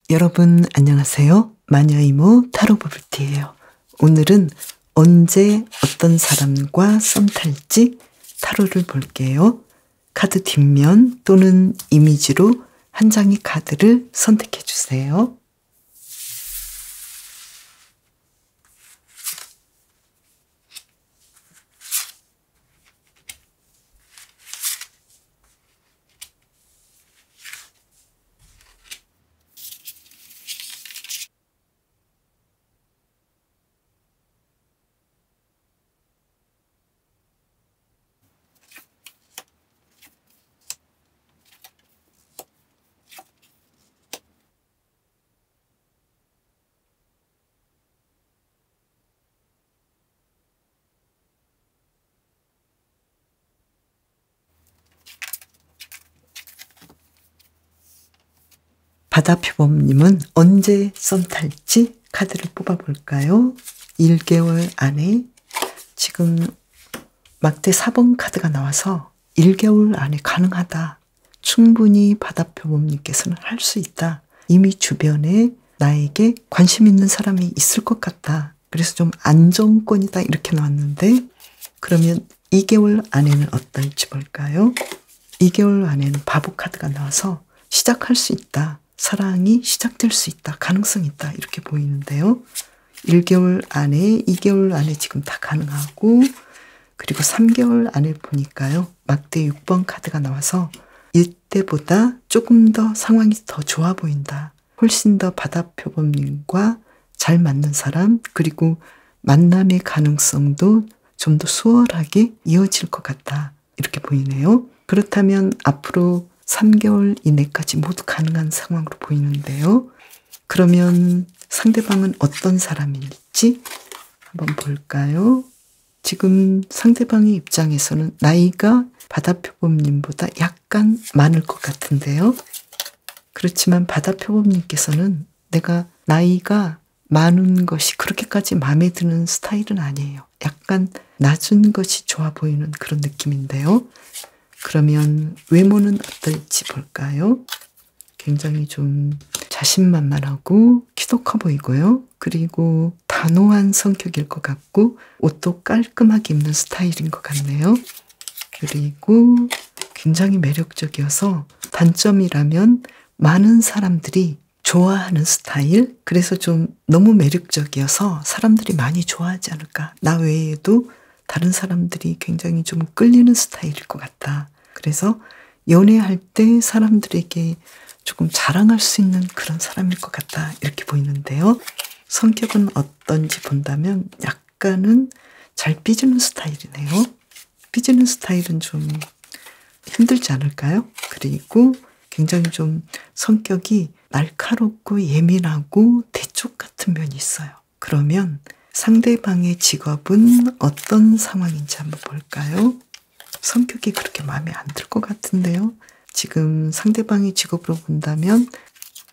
여러분 안녕하세요. 마녀이모 타로 버블티예요. 오늘은 언제 어떤 사람과 썸 탈지 타로를 볼게요. 카드 뒷면 또는 이미지로 한 장의 카드를 선택해 주세요. 바다표범님은 언제 썸 탈지 카드를 뽑아볼까요? 1개월 안에 지금 막대 4번 카드가 나와서 1개월 안에 가능하다. 충분히 바다표범님께서는 할 수 있다. 이미 주변에 나에게 관심 있는 사람이 있을 것 같다. 그래서 좀 안정권이다 이렇게 나왔는데 그러면 2개월 안에는 어떨지 볼까요? 2개월 안에는 바보 카드가 나와서 시작할 수 있다. 사랑이 시작될 수 있다. 가능성이 있다. 이렇게 보이는데요. 1개월 안에, 2개월 안에 지금 다 가능하고 그리고 3개월 안에 보니까요. 막대 6번 카드가 나와서 이때보다 조금 더 상황이 더 좋아 보인다. 훨씬 더 바다표범님과 잘 맞는 사람 그리고 만남의 가능성도 좀 더 수월하게 이어질 것 같다. 이렇게 보이네요. 그렇다면 앞으로 3개월 이내까지 모두 가능한 상황으로 보이는데요. 그러면 상대방은 어떤 사람일지 한번 볼까요? 지금 상대방의 입장에서는 나이가 바다표범님보다 약간 많을 것 같은데요. 그렇지만 바다표범님께서는 내가 나이가 많은 것이 그렇게까지 마음에 드는 스타일은 아니에요. 약간 낮은 것이 좋아 보이는 그런 느낌인데요. 그러면 외모는 어떨지 볼까요? 굉장히 좀 자신만만하고 키도 커 보이고요. 그리고 단호한 성격일 것 같고 옷도 깔끔하게 입는 스타일인 것 같네요. 그리고 굉장히 매력적이어서 단점이라면 많은 사람들이 좋아하는 스타일? 그래서 좀 너무 매력적이어서 사람들이 많이 좋아하지 않을까. 나 외에도 다른 사람들이 굉장히 좀 끌리는 스타일일 것 같다. 그래서 연애할 때 사람들에게 조금 자랑할 수 있는 그런 사람일 것 같다. 이렇게 보이는데요. 성격은 어떤지 본다면 약간은 잘 삐지는 스타일이네요. 삐지는 스타일은 좀 힘들지 않을까요? 그리고 굉장히 좀 성격이 날카롭고 예민하고 대쪽 같은 면이 있어요. 그러면 상대방의 직업은 어떤 상황인지 한번 볼까요? 성격이 그렇게 마음에 안 들 것 같은데요. 지금 상대방의 직업으로 본다면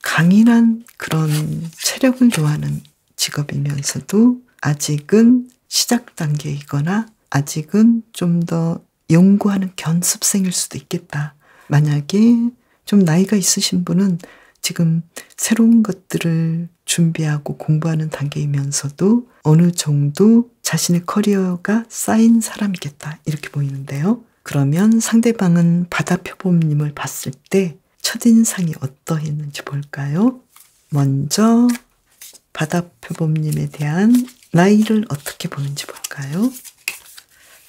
강인한 그런 체력을 요하는 직업이면서도 아직은 시작 단계이거나 아직은 좀 더 연구하는 견습생일 수도 있겠다. 만약에 좀 나이가 있으신 분은 지금 새로운 것들을 준비하고 공부하는 단계이면서도 어느 정도 자신의 커리어가 쌓인 사람이겠다. 이렇게 보이는데요. 그러면 상대방은 바다표범님을 봤을 때 첫인상이 어떠했는지 볼까요? 먼저 바다표범님에 대한 나이를 어떻게 보는지 볼까요?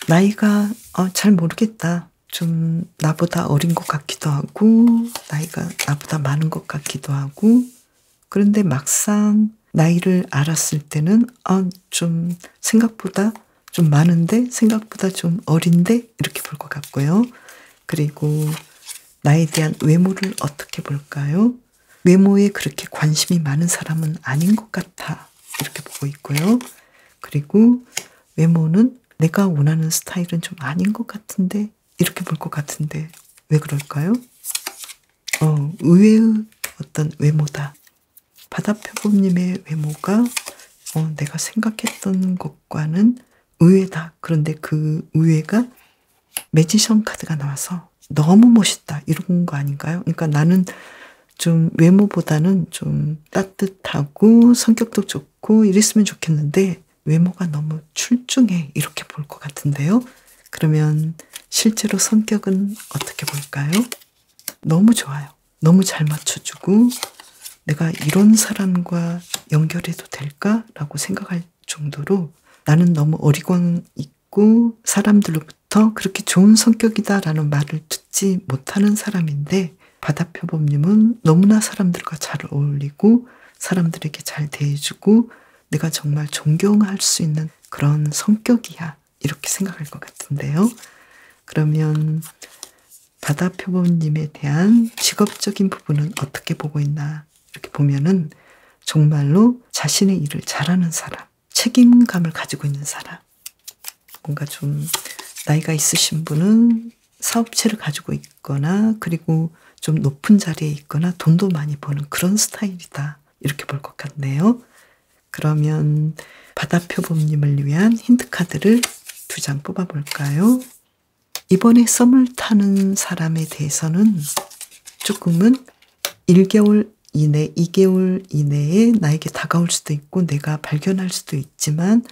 나이가 잘 모르겠다. 좀 나보다 어린 것 같기도 하고 나이가 나보다 많은 것 같기도 하고 그런데 막상 나이를 알았을 때는 좀 생각보다 좀 많은데 생각보다 좀 어린데 이렇게 볼 것 같고요. 그리고 나에 대한 외모를 어떻게 볼까요? 외모에 그렇게 관심이 많은 사람은 아닌 것 같아. 이렇게 보고 있고요. 그리고 외모는 내가 원하는 스타일은 좀 아닌 것 같은데 이렇게 볼 것 같은데 왜 그럴까요? 의외의 어떤 외모다. 바다표범님의 외모가 내가 생각했던 것과는 의외다. 그런데 그 의외가 매지션 카드가 나와서 너무 멋있다. 이런 거 아닌가요? 그러니까 나는 좀 외모보다는 좀 따뜻하고 성격도 좋고 이랬으면 좋겠는데 외모가 너무 출중해 이렇게 볼 것 같은데요. 그러면 실제로 성격은 어떻게 볼까요? 너무 좋아요. 너무 잘 맞춰주고 내가 이런 사람과 연결해도 될까라고 생각할 정도로 나는 너무 어리광 있고 사람들로부터 그렇게 좋은 성격이다라는 말을 듣지 못하는 사람인데 바다표범님은 너무나 사람들과 잘 어울리고 사람들에게 잘 대해주고 내가 정말 존경할 수 있는 그런 성격이야. 이렇게 생각할 것 같은데요. 그러면 바다표범님에 대한 직업적인 부분은 어떻게 보고 있나 이렇게 보면은 정말로 자신의 일을 잘하는 사람, 책임감을 가지고 있는 사람, 뭔가 좀 나이가 있으신 분은 사업체를 가지고 있거나 그리고 좀 높은 자리에 있거나 돈도 많이 버는 그런 스타일이다. 이렇게 볼 것 같네요. 그러면 바다표범님을 위한 힌트카드를 2장 뽑아볼까요? 이번에 썸을 타는 사람에 대해서는 조금은 1개월 이내, 2개월 이내에 나에게 다가올 수도 있고 내가 발견할 수도 있지만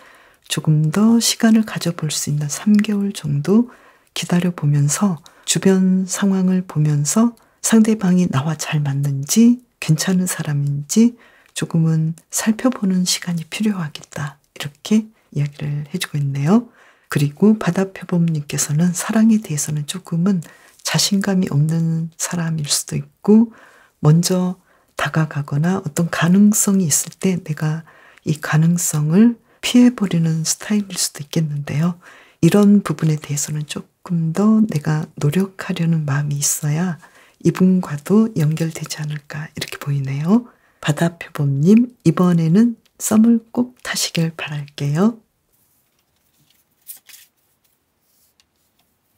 조금 더 시간을 가져볼 수 있는 3개월 정도 기다려보면서 주변 상황을 보면서 상대방이 나와 잘 맞는지 괜찮은 사람인지 조금은 살펴보는 시간이 필요하겠다. 이렇게 이야기를 해주고 있네요. 그리고 바다표범님께서는 사랑에 대해서는 조금은 자신감이 없는 사람일 수도 있고 먼저 다가가거나 어떤 가능성이 있을 때 내가 이 가능성을 피해버리는 스타일일 수도 있겠는데요. 이런 부분에 대해서는 조금 더 내가 노력하려는 마음이 있어야 이분과도 연결되지 않을까 이렇게 보이네요. 바다표범님 이번에는 썸을 꼭 타시길 바랄게요.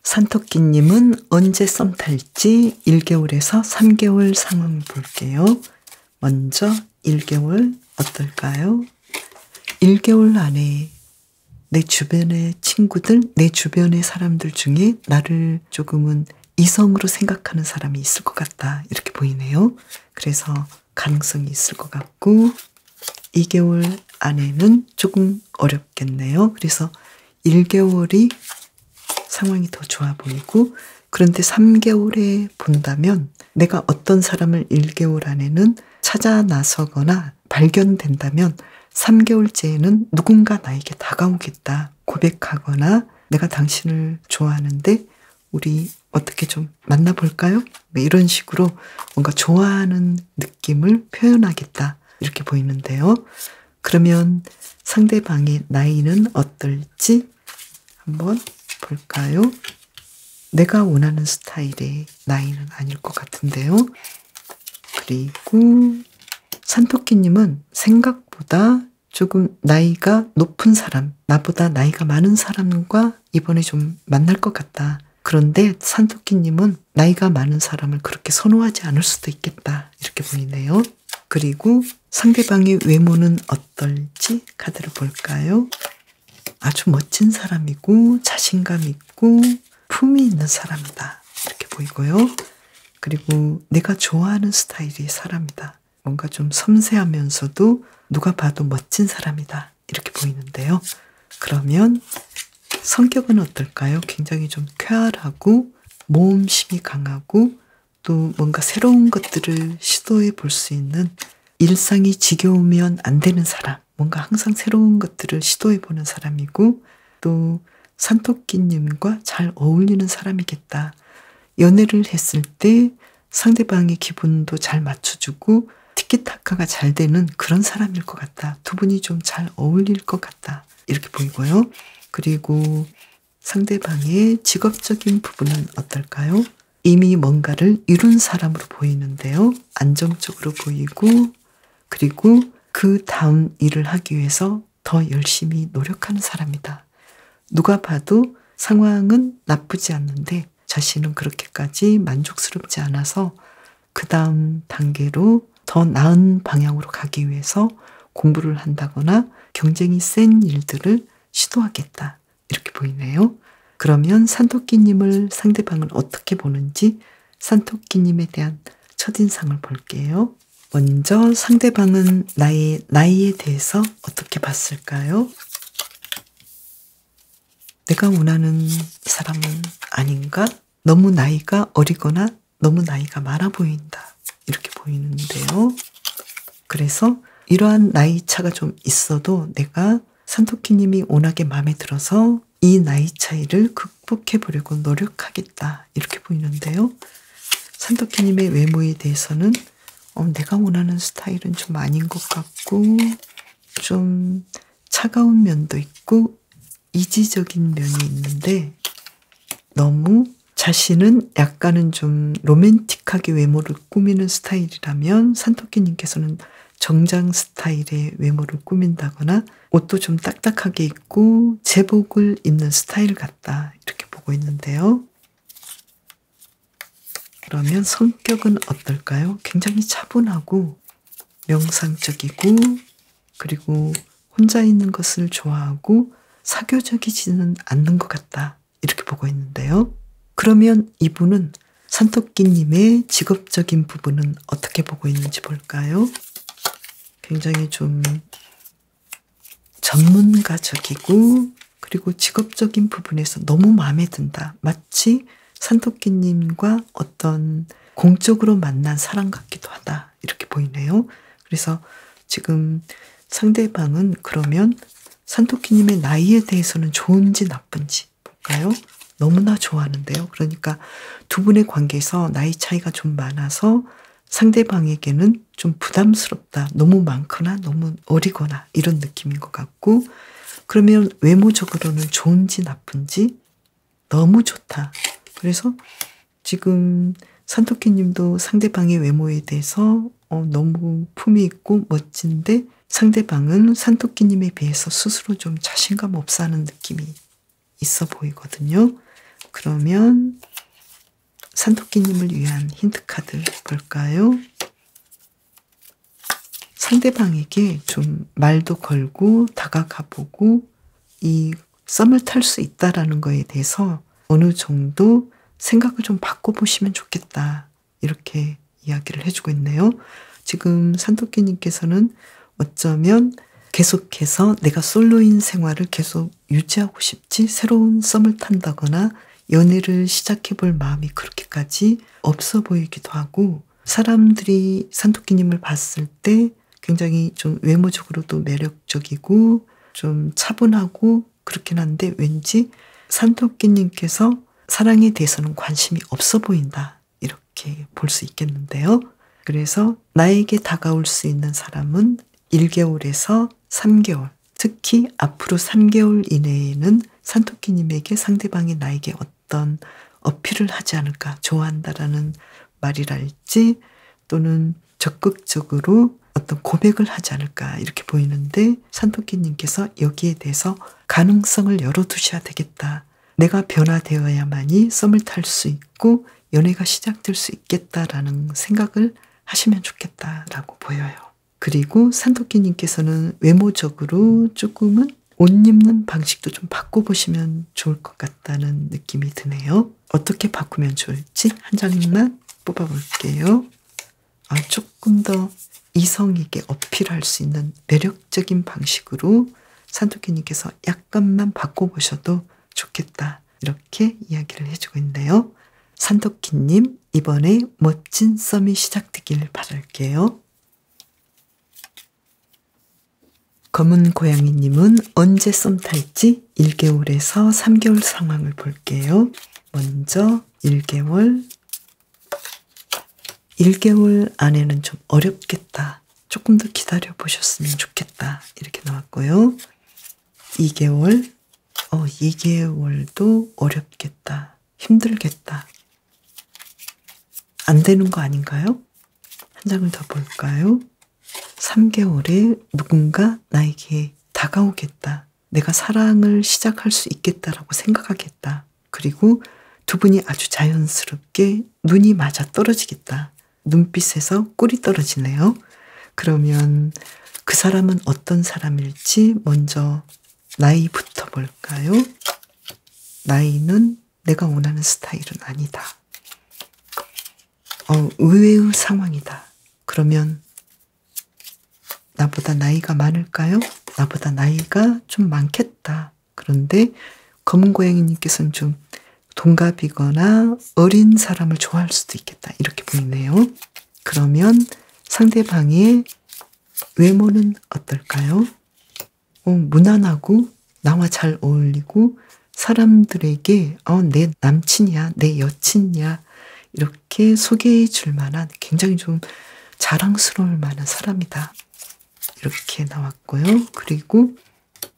산토끼님은 언제 썸 탈지 1개월에서 3개월 상황을 볼게요. 먼저 1개월 어떨까요? 1개월 안에 내 주변의 친구들, 내 주변의 사람들 중에 나를 조금은 이성으로 생각하는 사람이 있을 것 같다. 이렇게 보이네요. 그래서 가능성이 있을 것 같고 2개월 안에는 조금 어렵겠네요. 그래서 1개월이 상황이 더 좋아 보이고 그런데 3개월에 본다면 내가 어떤 사람을 1개월 안에는 찾아 나서거나 발견된다면 3개월째에는 누군가 나에게 다가오겠다. 고백하거나 내가 당신을 좋아하는데 우리 어떻게 좀 만나볼까요? 이런 식으로 뭔가 좋아하는 느낌을 표현하겠다. 이렇게 보이는데요. 그러면 상대방의 나이는 어떨지 한번 볼까요? 내가 원하는 스타일의 나이는 아닐 것 같은데요. 그리고 산토끼님은 생각보다 조금 나이가 높은 사람, 나보다 나이가 많은 사람과 이번에 좀 만날 것 같다. 그런데 산토끼님은 나이가 많은 사람을 그렇게 선호하지 않을 수도 있겠다. 이렇게 보이네요. 그리고 상대방의 외모는 어떨지 카드를 볼까요? 아주 멋진 사람이고 자신감 있고 품이 있는 사람이다. 이렇게 보이고요. 그리고 내가 좋아하는 스타일의 사람이다. 뭔가 좀 섬세하면서도 누가 봐도 멋진 사람이다. 이렇게 보이는데요. 그러면 성격은 어떨까요? 굉장히 좀 쾌활하고 모험심이 강하고 또 뭔가 새로운 것들을 시도해 볼 수 있는 일상이 지겨우면 안 되는 사람. 뭔가 항상 새로운 것들을 시도해 보는 사람이고 또 산토끼님과 잘 어울리는 사람이겠다. 연애를 했을 때 상대방의 기분도 잘 맞춰주고 티키타카가 잘 되는 그런 사람일 것 같다. 두 분이 좀 잘 어울릴 것 같다. 이렇게 보이고요. 그리고 상대방의 직업적인 부분은 어떨까요? 이미 뭔가를 이룬 사람으로 보이는데요. 안정적으로 보이고 그리고 그 다음 일을 하기 위해서 더 열심히 노력하는 사람이다. 누가 봐도 상황은 나쁘지 않는데 자신은 그렇게까지 만족스럽지 않아서 그 다음 단계로 더 나은 방향으로 가기 위해서 공부를 한다거나 경쟁이 센 일들을 시도하겠다. 이렇게 보이네요. 그러면 산토끼님을 상대방은 어떻게 보는지 산토끼님에 대한 첫인상을 볼게요. 먼저 상대방은 나의 나이에 대해서 어떻게 봤을까요? 내가 원하는 사람은 아닌가? 너무 나이가 어리거나 너무 나이가 많아 보인다. 이렇게 보이는데요. 그래서 이러한 나이 차가 좀 있어도 내가 산토끼님이 워낙에 마음에 들어서 이 나이 차이를 극복해 보려고 노력하겠다. 이렇게 보이는데요. 산토끼님의 외모에 대해서는 내가 원하는 스타일은 좀 아닌 것 같고 좀 차가운 면도 있고 이지적인 면이 있는데 너무 자신은 약간은 좀 로맨틱하게 외모를 꾸미는 스타일이라면 산토끼님께서는 정장 스타일의 외모를 꾸민다거나 옷도 좀 딱딱하게 입고 제복을 입는 스타일 같다. 이렇게 보고 있는데요. 그러면 성격은 어떨까요? 굉장히 차분하고 명상적이고 그리고 혼자 있는 것을 좋아하고 사교적이지는 않는 것 같다. 이렇게 보고 있는데요. 그러면 이분은 산토끼님의 직업적인 부분은 어떻게 보고 있는지 볼까요? 굉장히 좀 전문가적이고 그리고 직업적인 부분에서 너무 마음에 든다. 마치 산토끼님과 어떤 공적으로 만난 사람 같기도 하다. 이렇게 보이네요. 그래서 지금 상대방은 그러면 산토끼님의 나이에 대해서는 좋은지 나쁜지 볼까요? 너무나 좋아하는데요. 그러니까 두 분의 관계에서 나이 차이가 좀 많아서 상대방에게는 좀 부담스럽다. 너무 많거나 너무 어리거나 이런 느낌인 것 같고 그러면 외모적으로는 좋은지 나쁜지 너무 좋다. 그래서 지금 산토끼님도 상대방의 외모에 대해서 너무 품이 있고 멋진데 상대방은 산토끼님에 비해서 스스로 좀 자신감 없어 하는 느낌이 있어 보이거든요. 그러면 산토끼님을 위한 힌트 카드 볼까요? 상대방에게 좀 말도 걸고 다가가 보고 이 썸을 탈 수 있다라는 거에 대해서 어느 정도 생각을 좀 바꿔보시면 좋겠다. 이렇게 이야기를 해주고 있네요. 지금 산토끼님께서는 어쩌면 계속해서 내가 솔로인 생활을 계속 유지하고 싶지 새로운 썸을 탄다거나 연애를 시작해볼 마음이 그렇게까지 없어 보이기도 하고 사람들이 산토끼님을 봤을 때 굉장히 좀 외모적으로도 매력적이고 좀 차분하고 그렇긴 한데 왠지 산토끼님께서 사랑에 대해서는 관심이 없어 보인다. 이렇게 볼 수 있겠는데요. 그래서 나에게 다가올 수 있는 사람은 1개월에서 3개월, 특히 앞으로 3개월 이내에는 산토끼님에게 상대방이 나에게 어떤 어필을 하지 않을까, 좋아한다라는 말이랄지 또는 적극적으로 어떤 고백을 하지 않을까 이렇게 보이는데 산토끼님께서 여기에 대해서 가능성을 열어두셔야 되겠다. 내가 변화되어야만이 썸을 탈 수 있고 연애가 시작될 수 있겠다라는 생각을 하시면 좋겠다라고 보여요. 그리고 산토끼님께서는 외모적으로 조금은 옷 입는 방식도 좀 바꿔보시면 좋을 것 같다는 느낌이 드네요. 어떻게 바꾸면 좋을지 한 장만 뽑아볼게요. 조금 더 이성에게 어필할 수 있는 매력적인 방식으로 산토끼님께서 약간만 바꿔보셔도 좋겠다. 이렇게 이야기를 해주고 있는데요. 산토끼님, 이번에 멋진 썸이 시작되길 바랄게요. 검은 고양이님은 언제 썸 탈지 1개월에서 3개월 상황을 볼게요. 먼저 1개월. 1개월 안에는 좀 어렵겠다. 조금 더 기다려 보셨으면 좋겠다. 이렇게 나왔고요. 2개월. 2개월도 어렵겠다. 힘들겠다. 안 되는 거 아닌가요? 한 장을 더 볼까요? 3개월에 누군가 나에게 다가오겠다. 내가 사랑을 시작할 수 있겠다라고 생각하겠다. 그리고 두 분이 아주 자연스럽게 눈이 맞아 떨어지겠다. 눈빛에서 꿀이 떨어지네요. 그러면 그 사람은 어떤 사람일지 먼저 나이부터 볼까요? 나이는 내가 원하는 스타일은 아니다. 의외의 상황이다. 그러면 나보다 나이가 많을까요? 나보다 나이가 좀 많겠다. 그런데 검은 고양이님께서는 좀 동갑이거나 어린 사람을 좋아할 수도 있겠다. 이렇게 보이네요. 그러면 상대방의 외모는 어떨까요? 무난하고 나와 잘 어울리고 사람들에게 내 남친이야, 내 여친이야 이렇게 소개해 줄 만한 굉장히 좀 자랑스러울 만한 사람이다. 이렇게 나왔고요. 그리고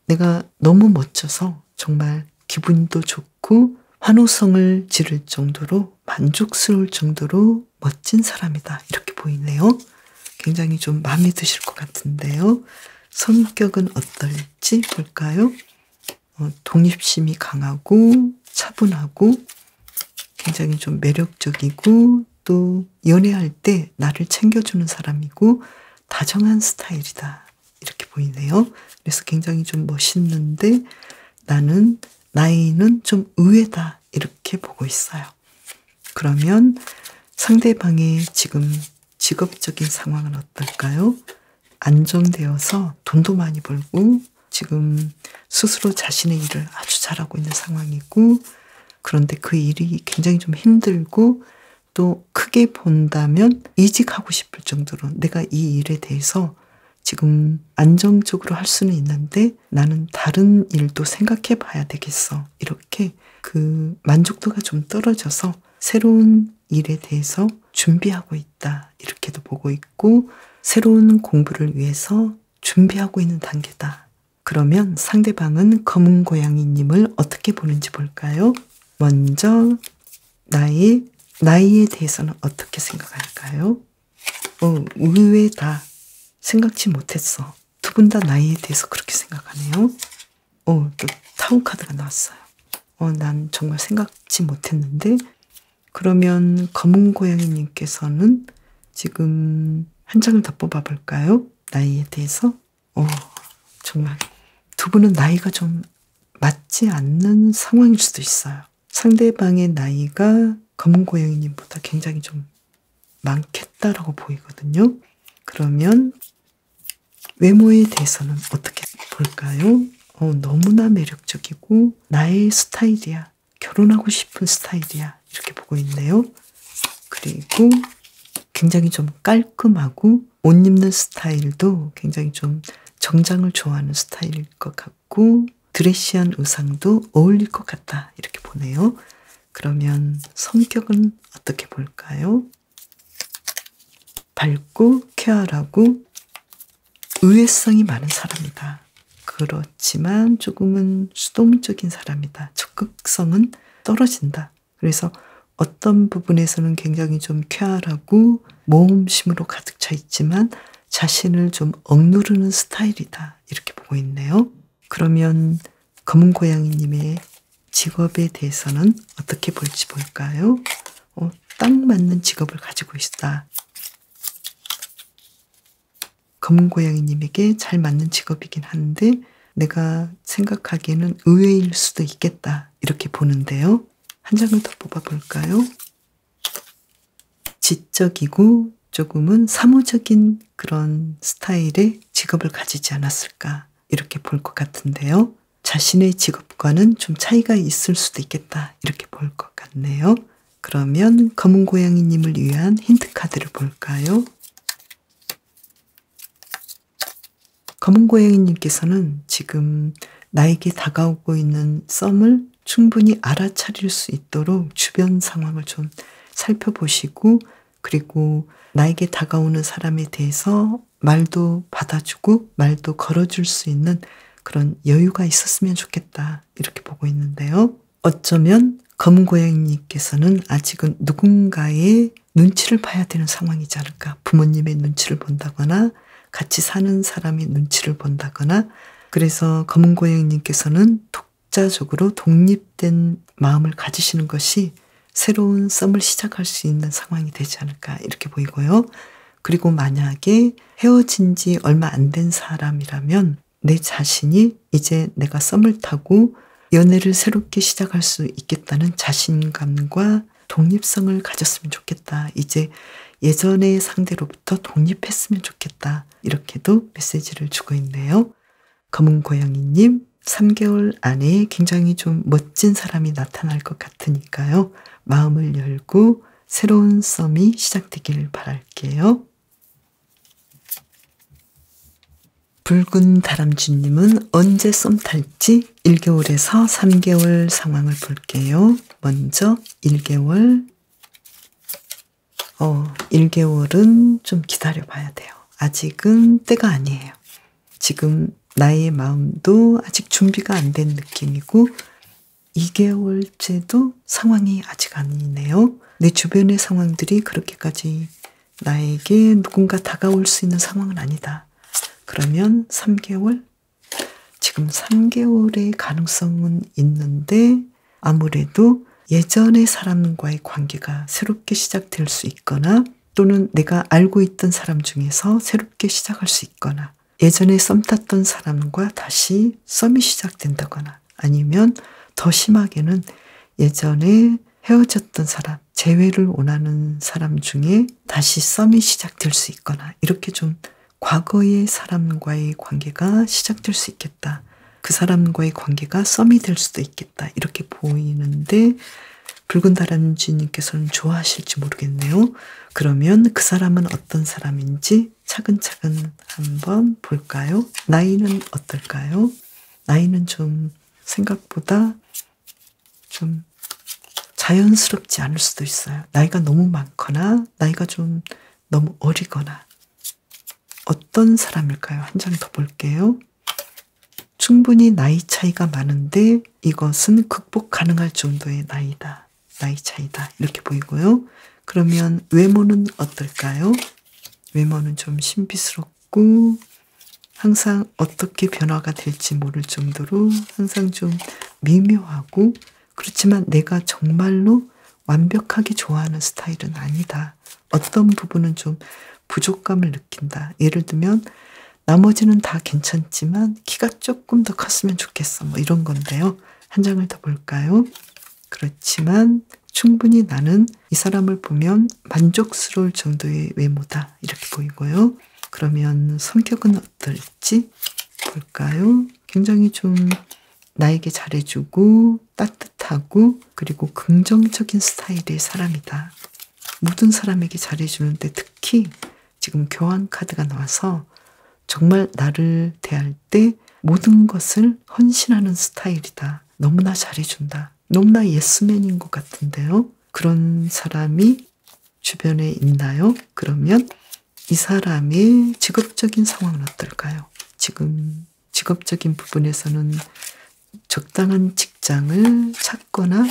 내가 너무 멋져서 정말 기분도 좋고 환호성을 지를 정도로 만족스러울 정도로 멋진 사람이다. 이렇게 보이네요. 굉장히 좀 마음에 드실 것 같은데요. 성격은 어떨지 볼까요? 독립심이 강하고 차분하고 굉장히 좀 매력적이고 또 연애할 때 나를 챙겨주는 사람이고 다정한 스타일이다. 이렇게 보이네요. 그래서 굉장히 좀 멋있는데 나는 나이는 좀 의외다. 이렇게 보고 있어요. 그러면 상대방의 지금 직업적인 상황은 어떨까요? 안정되어서 돈도 많이 벌고 지금 스스로 자신의 일을 아주 잘하고 있는 상황이고 그런데 그 일이 굉장히 좀 힘들고 또 크게 본다면 이직하고 싶을 정도로 내가 이 일에 대해서 지금 안정적으로 할 수는 있는데 나는 다른 일도 생각해 봐야 되겠어. 이렇게 그 만족도가 좀 떨어져서 새로운 일에 대해서 준비하고 있다. 이렇게도 보고 있고 새로운 공부를 위해서 준비하고 있는 단계다. 그러면 상대방은 검은 고양이님을 어떻게 보는지 볼까요? 먼저 나이에 대해서는 어떻게 생각할까요? 의외다. 생각지 못했어. 두 분 다 나이에 대해서 그렇게 생각하네요. 또 타워 카드가 나왔어요. 난 정말 생각지 못했는데 그러면 검은 고양이님께서는 지금 한 장을 더 뽑아볼까요? 나이에 대해서? 정말 두 분은 나이가 좀 맞지 않는 상황일 수도 있어요. 상대방의 나이가 검은 고양이님보다 굉장히 좀 많겠다라고 보이거든요. 그러면 외모에 대해서는 어떻게 볼까요? 너무나 매력적이고 나의 스타일이야. 결혼하고 싶은 스타일이야. 이렇게 보고 있네요. 그리고 굉장히 좀 깔끔하고 옷 입는 스타일도 굉장히 좀 정장을 좋아하는 스타일일 것 같고 드레시한 의상도 어울릴 것 같다. 이렇게 보네요. 그러면 성격은 어떻게 볼까요? 밝고 쾌활하고 의외성이 많은 사람이다. 그렇지만 조금은 수동적인 사람이다. 적극성은 떨어진다. 그래서 어떤 부분에서는 굉장히 좀 쾌활하고 모험심으로 가득 차 있지만 자신을 좀 억누르는 스타일이다. 이렇게 보고 있네요. 그러면 검은 고양이님의 직업에 대해서는 어떻게 볼지 볼까요? 딱 맞는 직업을 가지고 있다. 검은 고양이님에게 잘 맞는 직업이긴 한데 내가 생각하기에는 의외일 수도 있겠다. 이렇게 보는데요. 한 장을 더 뽑아볼까요? 지적이고 조금은 사무적인 그런 스타일의 직업을 가지지 않았을까. 이렇게 볼 것 같은데요. 자신의 직업과는 좀 차이가 있을 수도 있겠다. 이렇게 볼 것 같네요. 그러면 검은 고양이님을 위한 힌트 카드를 볼까요? 검은 고양이님께서는 지금 나에게 다가오고 있는 썸을 충분히 알아차릴 수 있도록 주변 상황을 좀 살펴보시고 그리고 나에게 다가오는 사람에 대해서 말도 받아주고 말도 걸어줄 수 있는 그런 여유가 있었으면 좋겠다. 이렇게 보고 있는데요. 어쩌면 검은 고양이님께서는 아직은 누군가의 눈치를 봐야 되는 상황이지 않을까. 부모님의 눈치를 본다거나 같이 사는 사람의 눈치를 본다거나 그래서 검은 고양이님께서는 독자적으로 독립된 마음을 가지시는 것이 새로운 썸을 시작할 수 있는 상황이 되지 않을까 이렇게 보이고요. 그리고 만약에 헤어진 지 얼마 안 된 사람이라면 내 자신이 이제 내가 썸을 타고 연애를 새롭게 시작할 수 있겠다는 자신감과 독립성을 가졌으면 좋겠다. 이제 예전의 상대로부터 독립했으면 좋겠다. 이렇게도 메시지를 주고 있네요. 검은 고양이님, 3개월 안에 굉장히 좀 멋진 사람이 나타날 것 같으니까요. 마음을 열고 새로운 썸이 시작되길 바랄게요. 붉은 다람쥐님은 언제 썸 탈지 1개월에서 3개월 상황을 볼게요. 먼저 1개월. 1개월은 좀 기다려 봐야 돼요. 아직은 때가 아니에요. 지금 나의 마음도 아직 준비가 안 된 느낌이고 2개월째도 상황이 아직 아니네요. 내 주변의 상황들이 그렇게까지 나에게 누군가 다가올 수 있는 상황은 아니다. 그러면 3개월? 지금 3개월의 가능성은 있는데 아무래도 예전의 사람과의 관계가 새롭게 시작될 수 있거나 또는 내가 알고 있던 사람 중에서 새롭게 시작할 수 있거나 예전에 썸 탔던 사람과 다시 썸이 시작된다거나 아니면 더 심하게는 예전에 헤어졌던 사람, 재회를 원하는 사람 중에 다시 썸이 시작될 수 있거나 이렇게 좀 과거의 사람과의 관계가 시작될 수 있겠다. 그 사람과의 관계가 썸이 될 수도 있겠다. 이렇게 보이는데 붉은 다람쥐님께서는 좋아하실지 모르겠네요. 그러면 그 사람은 어떤 사람인지 차근차근 한번 볼까요? 나이는 어떨까요? 나이는 좀 생각보다 좀 자연스럽지 않을 수도 있어요. 나이가 너무 많거나 나이가 좀 너무 어리거나 어떤 사람일까요? 한 장 더 볼게요. 충분히 나이 차이가 많은데 이것은 극복 가능할 정도의 나이다. 나이 차이다. 이렇게 보이고요. 그러면 외모는 어떨까요? 외모는 좀 신비스럽고 항상 어떻게 변화가 될지 모를 정도로 항상 좀 미묘하고 그렇지만 내가 정말로 완벽하게 좋아하는 스타일은 아니다. 어떤 부분은 좀 부족감을 느낀다. 예를 들면 나머지는 다 괜찮지만 키가 조금 더 컸으면 좋겠어. 뭐 이런 건데요. 한 장을 더 볼까요? 그렇지만 충분히 나는 이 사람을 보면 만족스러울 정도의 외모다. 이렇게 보이고요. 그러면 성격은 어떨지 볼까요? 굉장히 좀 나에게 잘해주고 따뜻하고 그리고 긍정적인 스타일의 사람이다. 모든 사람에게 잘해주는데 특히 지금 교환 카드가 나와서 정말 나를 대할 때 모든 것을 헌신하는 스타일이다. 너무나 잘해준다. 너무나 예스맨인 것 같은데요. 그런 사람이 주변에 있나요? 그러면 이 사람의 직업적인 상황은 어떨까요? 지금 직업적인 부분에서는 적당한 직장을 찾거나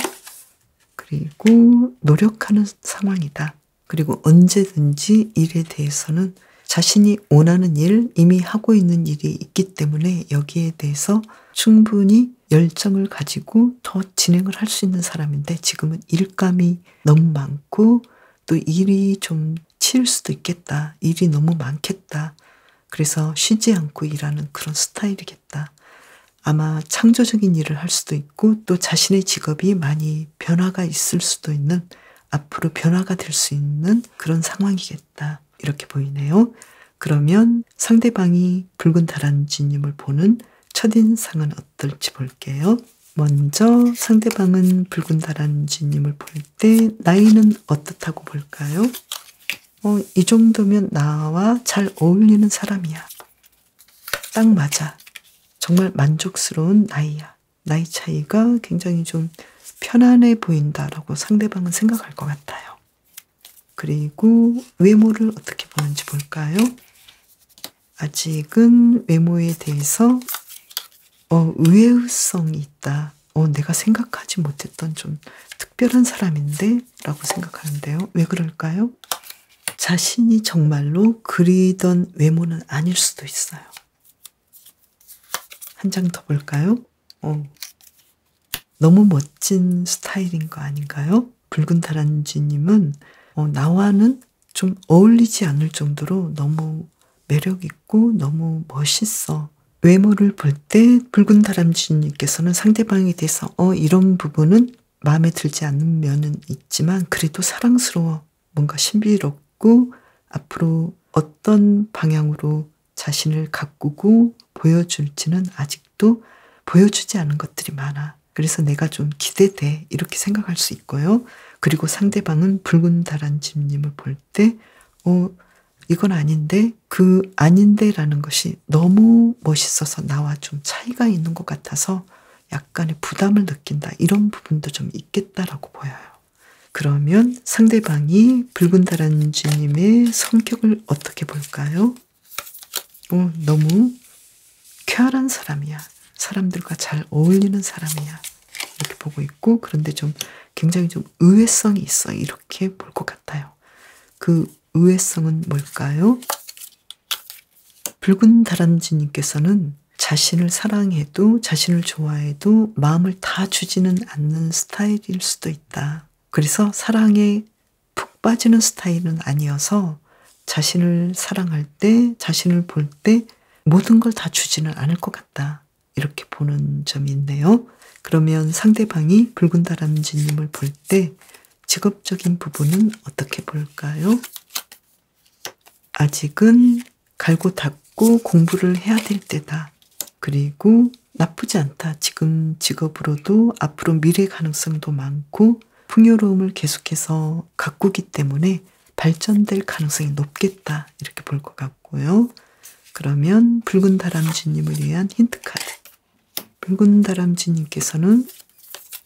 그리고 노력하는 상황이다. 그리고 언제든지 일에 대해서는 자신이 원하는 일, 이미 하고 있는 일이 있기 때문에 여기에 대해서 충분히 열정을 가지고 더 진행을 할 수 있는 사람인데 지금은 일감이 너무 많고 또 일이 좀 치일 수도 있겠다. 일이 너무 많겠다. 그래서 쉬지 않고 일하는 그런 스타일이겠다. 아마 창조적인 일을 할 수도 있고 또 자신의 직업이 많이 변화가 있을 수도 있는 앞으로 변화가 될 수 있는 그런 상황이겠다. 이렇게 보이네요. 그러면 상대방이 붉은 다람쥐님을 보는 첫인상은 어떨지 볼게요. 먼저 상대방은 붉은 다람쥐님을 볼 때 나이는 어떻다고 볼까요? 이 정도면 나와 잘 어울리는 사람이야. 딱 맞아. 정말 만족스러운 나이야. 나이 차이가 굉장히 좀 편안해 보인다라고 상대방은 생각할 것 같아요. 그리고 외모를 어떻게 보는지 볼까요? 아직은 외모에 대해서 의외성이 있다. 내가 생각하지 못했던 좀 특별한 사람인데? 라고 생각하는데요. 왜 그럴까요? 자신이 정말로 그리던 외모는 아닐 수도 있어요. 한 장 더 볼까요? 너무 멋진 스타일인 거 아닌가요? 붉은 다람쥐님은 나와는 좀 어울리지 않을 정도로 너무 매력있고 너무 멋있어. 외모를 볼 때 붉은 다람쥐님께서는 상대방에 대해서 이런 부분은 마음에 들지 않는 면은 있지만 그래도 사랑스러워. 뭔가 신비롭고 앞으로 어떤 방향으로 자신을 가꾸고 보여줄지는 아직도 보여주지 않은 것들이 많아. 그래서 내가 좀 기대돼. 이렇게 생각할 수 있고요. 그리고 상대방은 붉은 다람쥐님을 볼 때 이건 아닌데 그 아닌데라는 것이 너무 멋있어서 나와 좀 차이가 있는 것 같아서 약간의 부담을 느낀다. 이런 부분도 좀 있겠다라고 보여요. 그러면 상대방이 붉은 다람쥐님의 성격을 어떻게 볼까요? 너무 쾌활한 사람이야. 사람들과 잘 어울리는 사람이야. 이렇게 보고 있고 그런데 좀 굉장히 좀 의외성이 있어. 이렇게 볼 것 같아요. 그 의외성은 뭘까요? 붉은 다람쥐님께서는 자신을 사랑해도 자신을 좋아해도 마음을 다 주지는 않는 스타일일 수도 있다. 그래서 사랑에 푹 빠지는 스타일은 아니어서 자신을 사랑할 때, 자신을 볼 때 모든 걸 다 주지는 않을 것 같다. 이렇게 보는 점이 있네요. 그러면 상대방이 붉은 다람쥐님을 볼 때 직업적인 부분은 어떻게 볼까요? 아직은 갈고 닦고 공부를 해야 될 때다. 그리고 나쁘지 않다. 지금 직업으로도 앞으로 미래 가능성도 많고 풍요로움을 계속해서 가꾸기 때문에 발전될 가능성이 높겠다. 이렇게 볼 것 같고요. 그러면 붉은 다람쥐님을 위한 힌트 카드. 붉은 다람쥐님께서는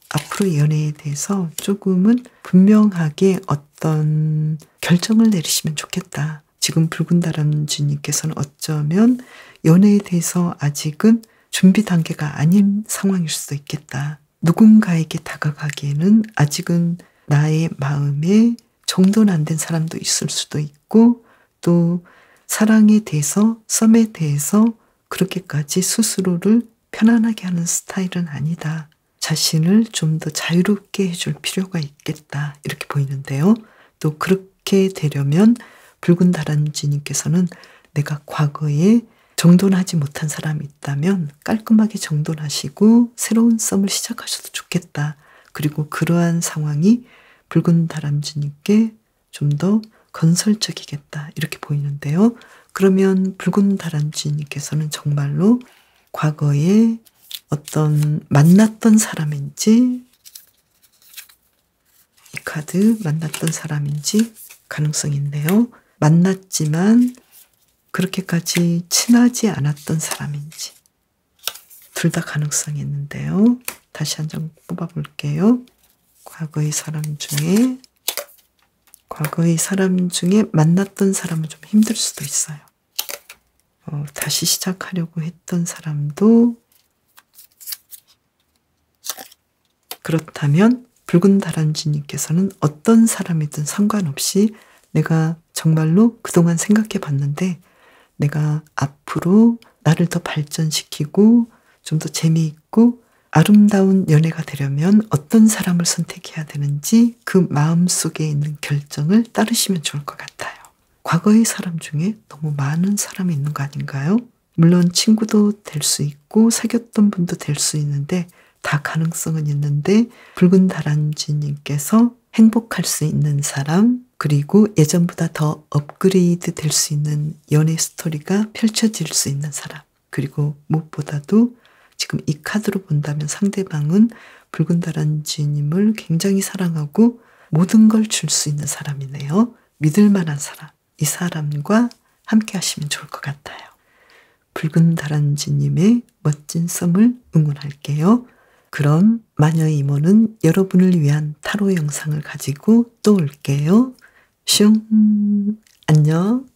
앞으로 연애에 대해서 조금은 분명하게 어떤 결정을 내리시면 좋겠다. 지금 붉은 다람쥐님께서는 어쩌면 연애에 대해서 아직은 준비 단계가 아닌 상황일 수도 있겠다. 누군가에게 다가가기에는 아직은 나의 마음에 정돈 안 된 사람도 있을 수도 있고 또 사랑에 대해서, 썸에 대해서 그렇게까지 스스로를 편안하게 하는 스타일은 아니다. 자신을 좀 더 자유롭게 해줄 필요가 있겠다. 이렇게 보이는데요. 또 그렇게 되려면 붉은 다람쥐님께서는 내가 과거에 정돈하지 못한 사람이 있다면 깔끔하게 정돈하시고 새로운 썸을 시작하셔도 좋겠다. 그리고 그러한 상황이 붉은 다람쥐님께 좀 더 건설적이겠다. 이렇게 보이는데요. 그러면 붉은 다람쥐님께서는 정말로 과거에 어떤 만났던 사람인지 이 카드 만났던 사람인지 가능성이 있네요. 만났지만 그렇게까지 친하지 않았던 사람인지 둘 다 가능성이 있는데요. 다시 한 장 뽑아볼게요. 과거의 사람 중에 만났던 사람은 좀 힘들 수도 있어요. 다시 시작하려고 했던 사람도 그렇다면 붉은 다람쥐님께서는 어떤 사람이든 상관없이 내가 정말로 그동안 생각해 봤는데 내가 앞으로 나를 더 발전시키고 좀 더 재미있고 아름다운 연애가 되려면 어떤 사람을 선택해야 되는지 그 마음속에 있는 결정을 따르시면 좋을 것 같아요. 과거의 사람 중에 너무 많은 사람이 있는 거 아닌가요? 물론 친구도 될 수 있고 사귀었던 분도 될 수 있는데 다 가능성은 있는데 붉은 다람쥐님께서 행복할 수 있는 사람 그리고 예전보다 더 업그레이드 될 수 있는 연애 스토리가 펼쳐질 수 있는 사람 그리고 무엇보다도 지금 이 카드로 본다면 상대방은 붉은 다람쥐님을 굉장히 사랑하고 모든 걸 줄 수 있는 사람이네요. 믿을 만한 사람. 이 사람과 함께 하시면 좋을 것 같아요. 붉은 다람쥐님의 멋진 썸을 응원할게요. 그럼 마녀의 이모는 여러분을 위한 타로 영상을 가지고 또 올게요. 슝 안녕.